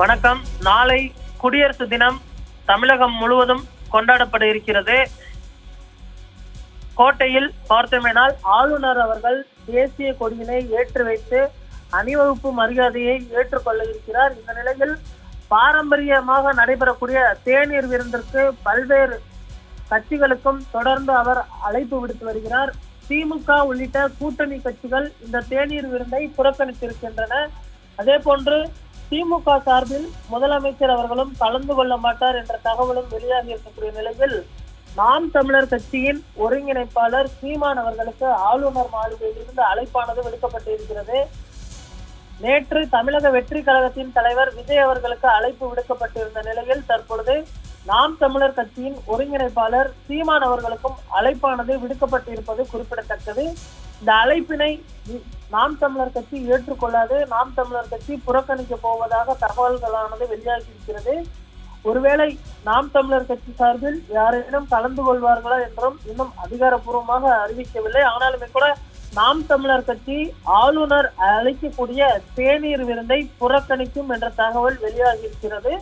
வணக்கம். நாளை குடியரசு தினம் தமிழகம் முழுவதும் கொண்டாடப்பட இருக்கிறது. கோட்டையில் பார்த்தோமேனால் ஆளுநர் அவர்கள் தேசிய கொடியினை ஏற்றி வைத்து அணிவகுப்பு மரியாதையை ஏற்றுக்கொள்ள இருக்கிறார். இந்த நிலையில் பாரம்பரியமாக நடைபெறக்கூடிய தேநீர் விருந்திற்கு பல்வேறு கட்சிகளுக்கும் தொடர்ந்து அவர் அழைப்பு விடுத்து வருகிறார். திமுக உள்ளிட்ட கூட்டணி கட்சிகள் இந்த தேநீர் விருந்தை புறக்கணித்திருக்கின்றன. அதே போன்று திமுக சார்பில் முதலமைச்சர் அவர்களும் கலந்து கொள்ள மாட்டார் என்ற தகவலும் வெளியாகி இருக்கக்கூடிய நிலையில் நாம் தமிழர் கட்சியின் ஒருங்கிணைப்பாளர் சீமான் அவர்களுக்கு ஆளுநர் மாளிகையிலிருந்து அழைப்பானது விடுக்கப்பட்டிருக்கிறது. நேற்று தமிழக வெற்றி கழகத்தின் தலைவர் விஜய் அவர்களுக்கு அழைப்பு விடுக்கப்பட்டிருந்த நிலையில் தற்பொழுது நாம் தமிழர் கட்சியின் ஒருங்கிணைப்பாளர் சீமான் அவர்களுக்கும் அழைப்பானது விடுக்கப்பட்டிருப்பது குறிப்பிடத்தக்கது. இந்த அழைப்பினை நாம் தமிழர் கட்சி ஏற்றுக்கொள்ளாது, நாம் தமிழர் கட்சி புறக்கணிக்க போவதாக தகவல்களானது வெளியாகி இருக்கிறது. ஒருவேளை நாம் தமிழர் கட்சி சார்பில் யாரேனும் கலந்து கொள்வார்களா என்றும் இன்னும் அதிகாரப்பூர்வமாக அறிவிக்கவில்லை. ஆனாலுமே கூட நாம் தமிழர் கட்சி ஆளுநர் அழைக்கக்கூடிய தேநீர் விருந்தை புறக்கணிக்கும் என்ற தகவல் வெளியாகி இருக்கிறது.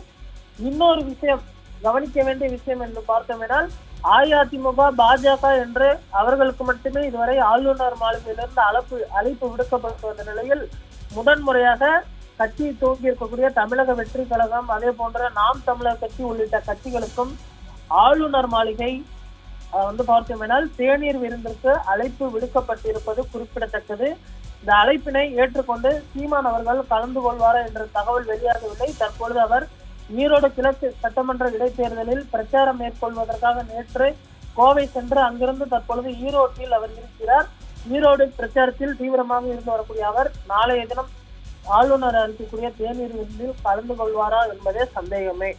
இன்னொரு விஷயம், கவனிக்க வேண்டிய விஷயம் என்று பார்த்தோம்னால், அஇஅதிமுக பாஜக என்று அவர்களுக்கு மட்டுமே இதுவரை ஆளுநர் மாளிகையிலிருந்து அழைப்பு விடுக்கப்பட்டு வந்த நிலையில் முதன்முறையாக கட்சியை துவங்கி இருக்கக்கூடிய தமிழக வெற்றி கழகம், அதே போன்ற நாம் தமிழர் கட்சி உள்ளிட்ட கட்சிகளுக்கும் ஆளுநர் மாளிகை பார்த்தோம்னால் தேநீர் விருந்திற்கு அழைப்பு விடுக்கப்பட்டிருப்பது குறிப்பிடத்தக்கது. இந்த அழைப்பினை ஏற்றுக்கொண்டு சீமான் அவர்கள் கலந்து கொள்வாரா என்ற தகவல் வெளியாகவில்லை. தற்பொழுது அவர் ஈரோடு கிழக்கு சட்டமன்ற இடைத்தேர்தலில் பிரச்சாரம் மேற்கொள்வதற்காக நேற்று கோவை சென்று அங்கிருந்து தற்பொழுது ஈரோட்டில் அவர் இருக்கிறார். ஈரோடு பிரச்சாரத்தில் தீவிரமாக இருந்து வரக்கூடிய அவர் நாளைய தினம் ஆளுநர் அளிக்கக்கூடிய தேநீர் விருந்தில் கலந்து கொள்வாரா என்பதே சந்தேகமே.